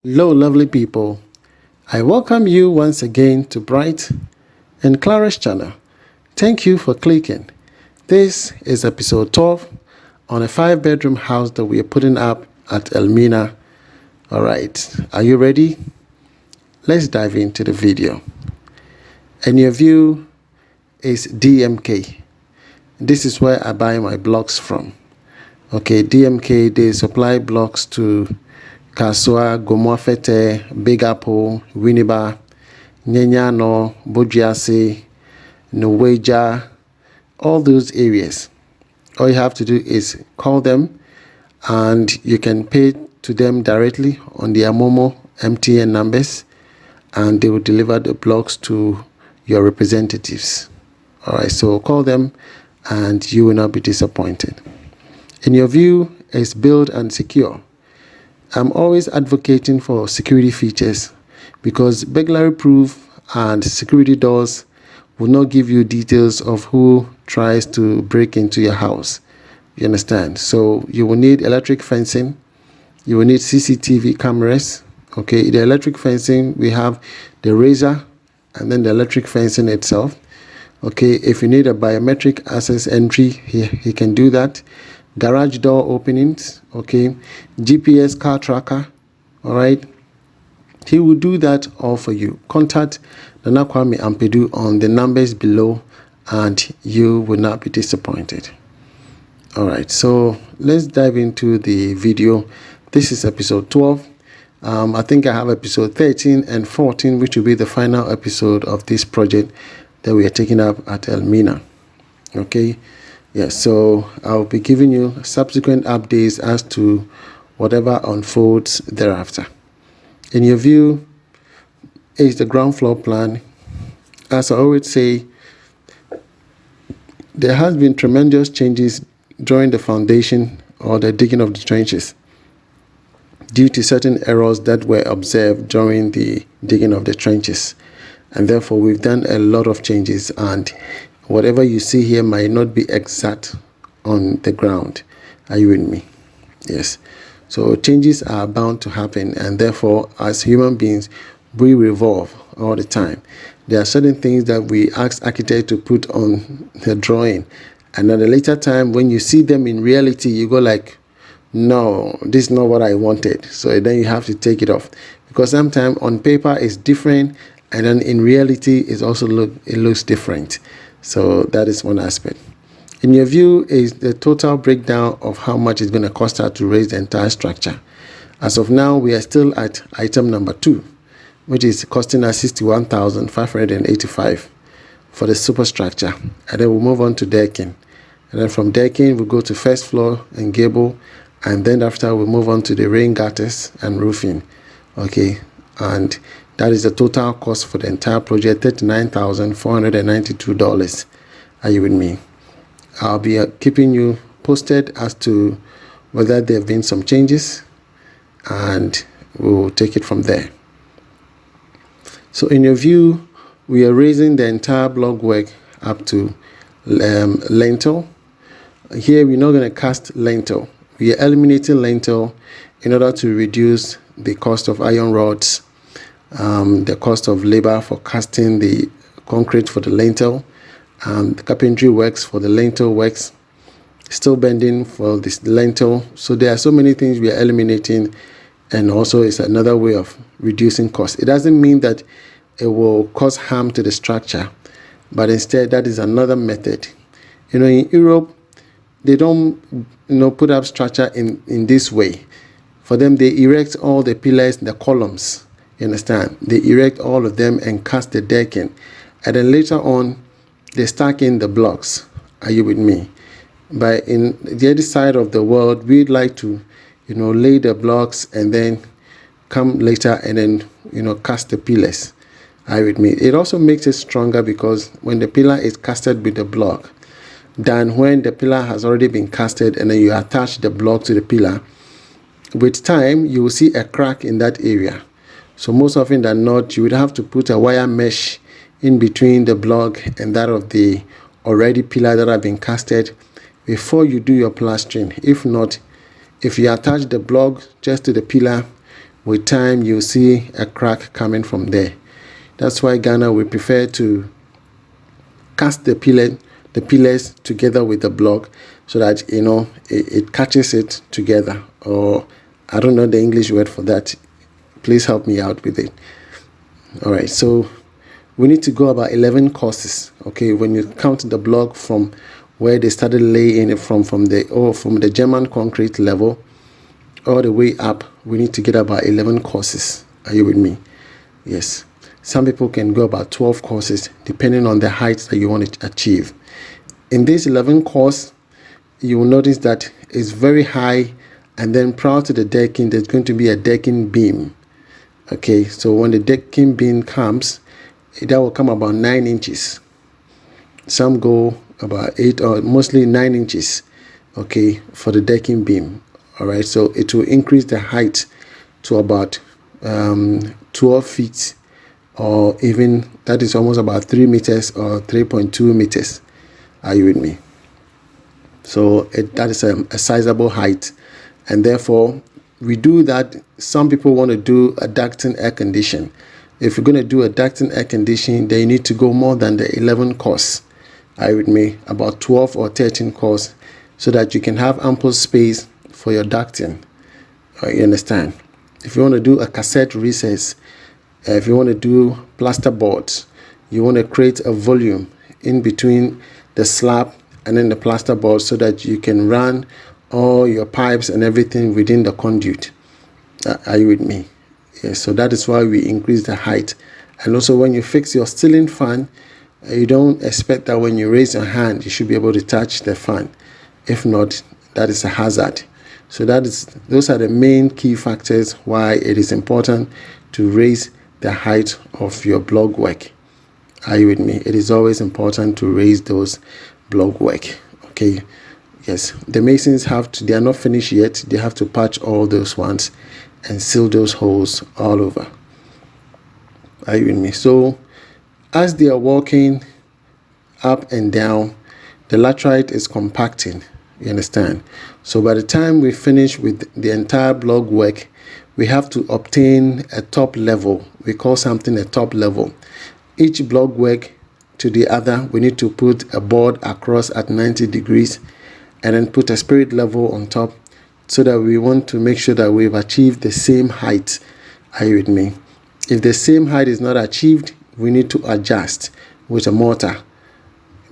Hello, lovely people. I welcome you once again to Bright and Clara's channel. Thank you for clicking. This is episode 12 on a 5-bedroom house that we are putting up at Elmina. All right, are you ready? Let's dive into the video. And your view is DMK. This is where I buy my blocks from. Okay, DMK, they supply blocks to Kasua, Gomofete, Big Apple, Winneba, Nyenyano, Bojiase, Noweja, all those areas. All you have to do is call them and you can pay to them directly on their Momo MTN numbers and they will deliver the blocks to your representatives. All right, so call them and you will not be disappointed. In your view is build and secure. I'm always advocating for security features because burglary proof and security doors will not give you details of who tries to break into your house. You understand? So you will need electric fencing. You will need CCTV cameras. Okay, the electric fencing, we have the razor and then the electric fencing itself. Okay, if you need a biometric access entry, he can do that. Garage door openings, okay, GPS car tracker, all right. He will do that all for you. Contact Nana Kwame Ampedu on the numbers below and you will not be disappointed. All right, so let's dive into the video. This is episode 12. I think I have episode 13 and 14, which will be the final episode of this project that we are taking up at Elmina. Okay. Yes, so I'll be giving you subsequent updates as to whatever unfolds thereafter. In your view is the ground floor plan. As I always say, there has been tremendous changes during the foundation or the digging of the trenches due to certain errors that were observed during the digging of the trenches. And therefore, we've done a lot of changes and whatever you see here might not be exact on the ground. Are you with me? Yes. So changes are bound to happen and therefore as human beings we revolve all the time. There are certain things that we ask architect to put on the drawing and at a later time when you see them in reality you go like, no, this is not what I wanted. So then you have to take it off because sometimes on paper it's different and then in reality it looks different. So that is one aspect. In your view is the total breakdown of how much it's going to cost us to raise the entire structure. As of now, we are still at item number 2, which is costing us 61,585 for the superstructure. And then we'll move on to decking. And then from decking, we'll go to first floor and gable. And then after, we'll move on to the rain gutters and roofing. Okay. And that is the total cost for the entire project, $39,492. Are you with me? I'll be keeping you posted as to whether there have been some changes and we'll take it from there. So in your view, we are raising the entire block work up to lintel. Here we're not going to cast lintel. We are eliminating lintel in order to reduce the cost of iron rods, the cost of labor for casting the concrete for the lintel, the carpentry works for the lintel works, steel bending for this lintel. So there are so many things we are eliminating and also it's another way of reducing costs. It doesn't mean that it will cause harm to the structure, but instead that is another method. You know, in Europe, they don't put up structure in this way. For them, they erect all the pillars and the columns. You understand? They erect all of them and cast the decking. And then later on, they stack in the blocks. Are you with me? But in the other side of the world, we'd like to, lay the blocks and then come later and then, cast the pillars. Are you with me? It also makes it stronger because when the pillar is casted with the block, than when the pillar has already been casted and then you attach the block to the pillar, with time, you will see a crack in that area. So most often than not, you would have to put a wire mesh in between the block and that of the already pillar that have been casted before you do your plastering. If not, if you attach the block just to the pillar, with time you'll see a crack coming from there. That's why Ghana, we prefer to cast the pillars together with the block, so that it catches it together. Or I don't know the English word for that. Please help me out with it. All right, so we need to go about 11 courses. Okay, when you count the block from where they started laying it from the German concrete level all the way up, we need to get about 11 courses. Are you with me? Yes. Some people can go about 12 courses depending on the heights that you want to achieve. In this 11 course, you will notice that it's very high, and then prior to the decking, there's going to be a decking beam. Okay, so when the decking beam comes, that will come about 9 inches. Some go about 8 or mostly 9 inches, okay, for the decking beam. All right, so it will increase the height to about 12 feet, or even that is almost about 3 meters or 3.2 meters. Are you with me? So that is a sizable height, and therefore we do that. Some people want to do a ducting air condition. If you're going to do a ducting air conditioning, then you need to go more than the 11 course. Are you with me? About 12 or 13 course, so that you can have ample space for your ducting. You understand? If you want to do a cassette recess, if you want to do plaster boards, you want to create a volume in between the slab and then the plaster board, so that you can run all your pipes and everything within the conduit. Are you with me? Yes, so that is why we increase the height. And also, when you fix your ceiling fan, you don't expect that when you raise your hand, you should be able to touch the fan. If not, that is a hazard. So those are the main key factors why it is important to raise the height of your block work. Are you with me? It is always important to raise those block work. Okay. Yes, the masons they are not finished yet. They have to patch all those ones and seal those holes all over. Are you with me? So as they are walking up and down, the laterite is compacting. You understand? So by the time we finish with the entire block work, we have to obtain a top level. We call something a top level. Each block work to the other, we need to put a board across at 90 degrees and then put a spirit level on top, so that we want to make sure that we've achieved the same height. Are you with me? If the same height is not achieved, we need to adjust with a mortar.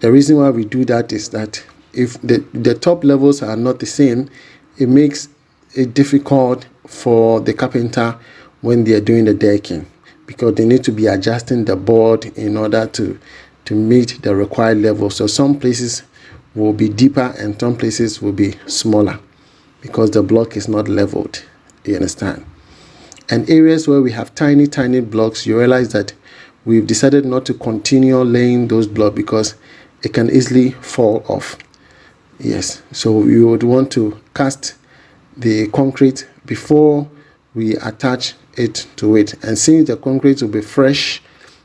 The reason why we do that is that if the top levels are not the same, it makes it difficult for the carpenter when they are doing the decking, because they need to be adjusting the board in order to meet the required level. So some places will be deeper and some places will be smaller because the block is not leveled. You understand? And areas where we have tiny blocks, you realize that we've decided not to continue laying those blocks because it can easily fall off. Yes, so we would want to cast the concrete before we attach it to it. And since the concrete will be fresh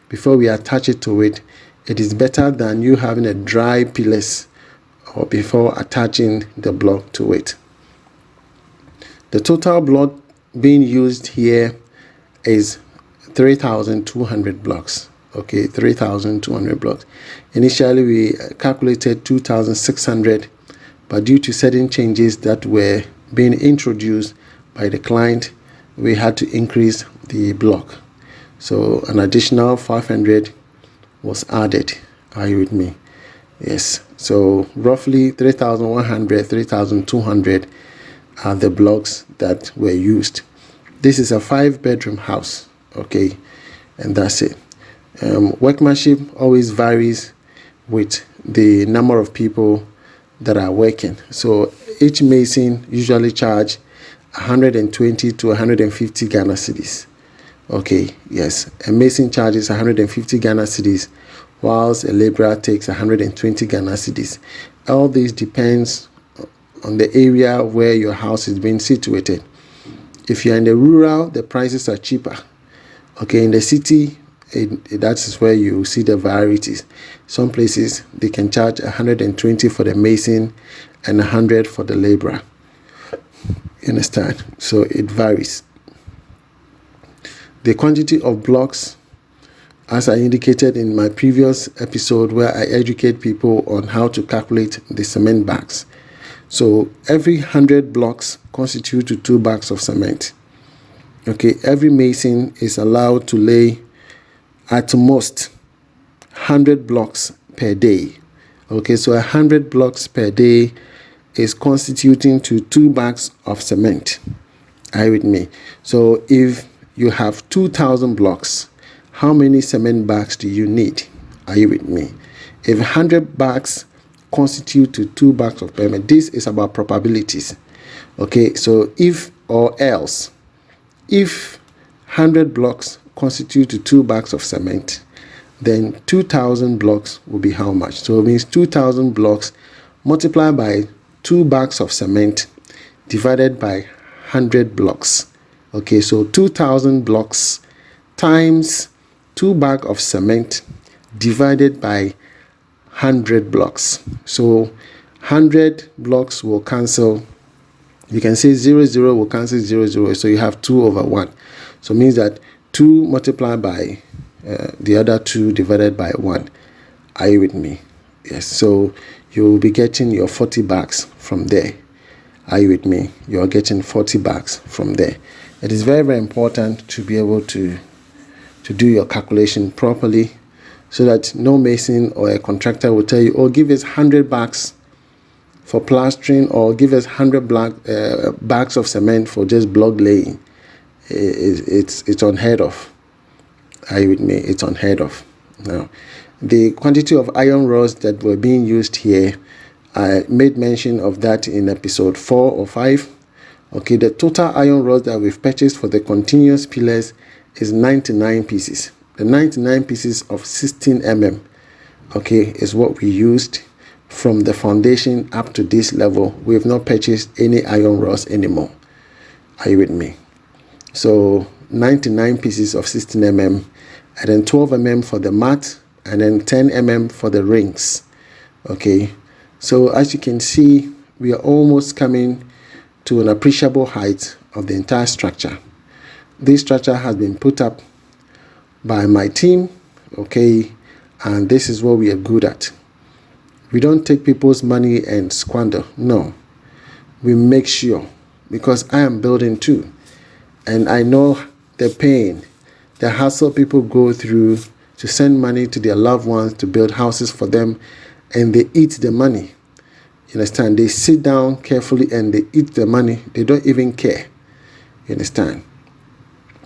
before we attach it to it, it is better than you having a dry pillars or before attaching the block to it. The total block being used here is 3,200 blocks. Okay, 3,200 blocks. Initially we calculated 2,600, but due to certain changes that were being introduced by the client, we had to increase the block. So an additional 500 was added. Are you with me? Yes. So roughly 3,100, 3,200 are the blocks that were used. This is a 5-bedroom house. Okay, and that's it. Workmanship always varies with the number of people that are working. So each mason usually charge 120 to 150 Ghana cedis. Okay, yes, a mason charges 150 Ghana cedis, whilst a laborer takes 120 Ghana cedis. All this depends on the area where your house is being situated. If you're in the rural, the prices are cheaper. Okay, in the city, that is where you see the varieties. Some places they can charge 120 for the mason and 100 for the laborer. You understand? So it varies. The quantity of blocks, as I indicated in my previous episode where I educate people on how to calculate the cement bags. So every 100 blocks constitute to 2 bags of cement. Okay, every mason is allowed to lay at most 100 blocks per day. Okay, so 100 blocks per day is constituting to 2 bags of cement. Are you with me? So if you have 2,000 blocks, how many cement bags do you need? Are you with me? If 100 bags constitute to 2 bags of cement, this is about probabilities. Okay, so if or else, if 100 blocks constitute to 2 bags of cement, then 2,000 blocks will be how much? So it means 2,000 blocks multiplied by 2 bags of cement divided by 100 blocks. Okay, so 2,000 blocks times 2 bags of cement divided by 100 blocks. So 100 blocks will cancel. You can say 0, 0 will cancel 0, 0. So you have 2 over 1. So it means that 2 multiplied by the other 2 divided by 1. Are you with me? Yes. So you will be getting your 40 bags from there. Are you with me? You are getting 40 bags from there. It is very, very important to be able to do your calculation properly so that no mason or a contractor will tell you, oh, give us 100 bags for plastering or give us 100 bags of cement for just block laying. It's unheard of. Are you with me? It's unheard of. Now, the quantity of iron rods that were being used here, I made mention of that in episode 4 or 5. Okay, the total iron rods that we've purchased for the continuous pillars is 99 pieces. The 99 pieces of 16 mm, okay, is what we used from the foundation up to this level. We have not purchased any iron rods anymore. Are you with me? So 99 pieces of 16 mm, and then 12 mm for the mat, and then 10 mm for the rings. Okay, so as you can see, we are almost coming to an appreciable height of the entire structure. This structure has been put up by my team, okay, and this is what we are good at. We don't take people's money and squander. No, we make sure, because I am building too, and I know the pain, the hassle people go through to send money to their loved ones to build houses for them, and they eat the money. You understand? They sit down carefully and they eat the money. They don't even care. You understand?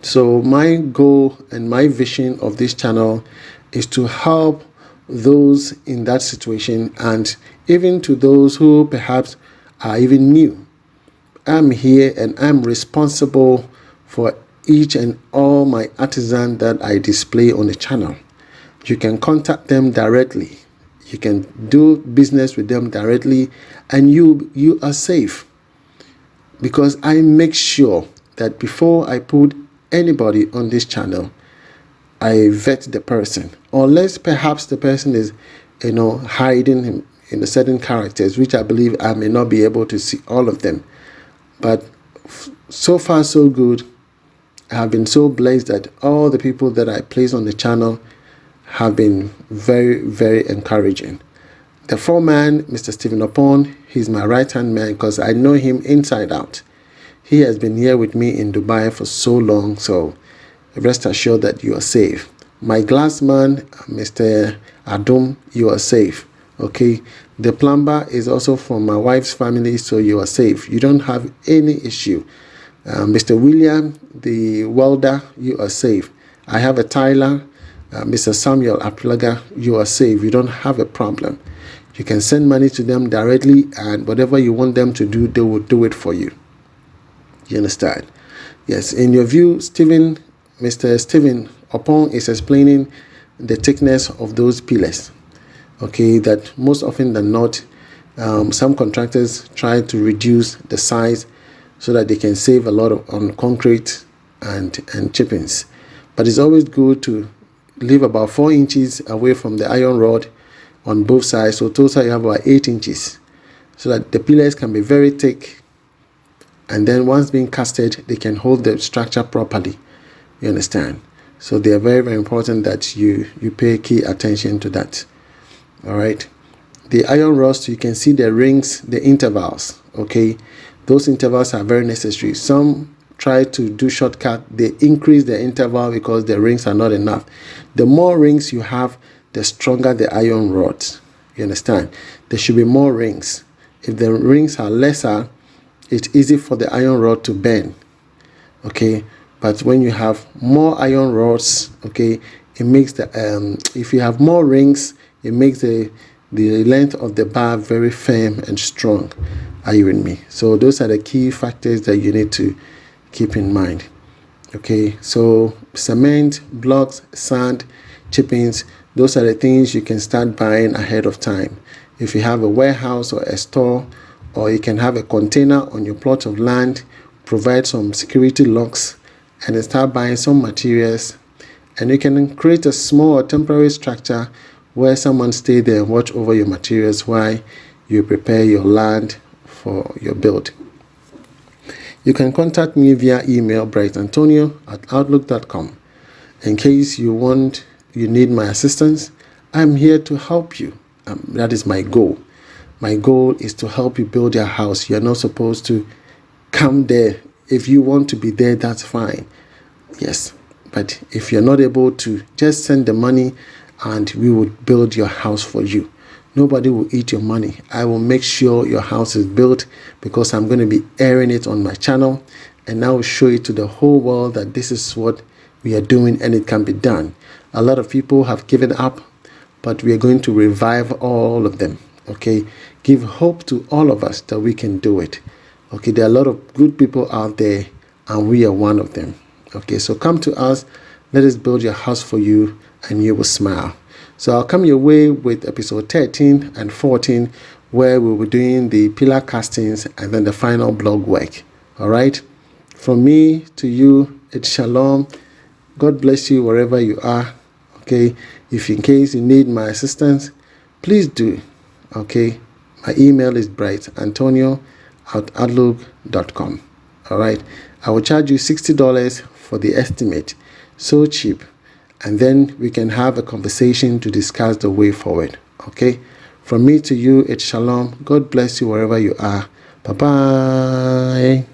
So my goal and my vision of this channel is to help those in that situation, and even to those who perhaps are even new. I'm here and I'm responsible for each and all my artisans that I display on the channel. You can contact them directly. You can do business with them directly, and you are safe, because I make sure that before I put anybody on this channel, I vet the person, unless perhaps the person is, hiding him in certain characters, which I believe I may not be able to see all of them. But so far so good. I have been so blessed that all the people that I place on the channel have been very, very encouraging. The foreman, Mr. Stephen Oppong, he's my right-hand man because I know him inside out. He has been here with me in Dubai for so long, so rest assured that you are safe. My glass man, Mr. Adom, you are safe. Okay, the plumber is also from my wife's family, so you are safe. You don't have any issue. Mr. William, the welder, you are safe. I have a tiler, Mr. Samuel Aplaga, you are safe. You don't have a problem. You can send money to them directly, and whatever you want them to do, they will do it for you. You understand? Yes, in your view, Mr. Stephen Oppong is explaining the thickness of those pillars. Okay, that most often than not, some contractors try to reduce the size so that they can save a lot on concrete and chippings. But it's always good to leave about 4 inches away from the iron rod on both sides. So total you have about 8 inches, so that the pillars can be very thick, and then once being casted, they can hold the structure properly. You understand? So they are very, very important that you pay key attention to that. All right. The iron rods, you can see the rings, the intervals. Okay, those intervals are very necessary. Some try to do shortcut, they increase the interval because the rings are not enough. The more rings you have, the stronger the iron rods. You understand? There should be more rings. If the rings are lesser, it's easy for the iron rod to bend. Okay, but when you have more iron rods, okay, it makes the if you have more rings, it makes the length of the bar very firm and strong. Are you with me? So those are the key factors that you need to keep in mind. Okay, so cement, blocks, sand, chippings, those are the things you can start buying ahead of time. If you have a warehouse or a store, or you can have a container on your plot of land, provide some security locks, and then start buying some materials, and you can create a small or temporary structure where someone stay there and watch over your materials while you prepare your land for your build. You can contact me via email brightantonio@outlook.com. In case you need my assistance, I'm here to help you. That is my goal. My goal is to help you build your house. You're not supposed to come there. If you want to be there, that's fine. Yes, but if you're not able to, just send the money and we will build your house for you. Nobody will eat your money. I will make sure your house is built because I'm going to be airing it on my channel, and I will show it to the whole world that this is what we are doing and it can be done. A lot of people have given up, but we are going to revive all of them. Okay, give hope to all of us that we can do it. Okay, there are a lot of good people out there and we are one of them. Okay, so come to us, let us build your house for you and you will smile. So I'll come your way with episode 13 and 14, where we'll be doing the pillar castings and then the final block work. All right, from me to you, it's shalom. God bless you wherever you are. Okay, if in case you need my assistance, please do. Okay, my email is brightantonio@outlook.com. All right, I will charge you $60 for the estimate. So cheap. And then we can have a conversation to discuss the way forward. Okay, from me to you, it's shalom. God bless you wherever you are. Bye-bye.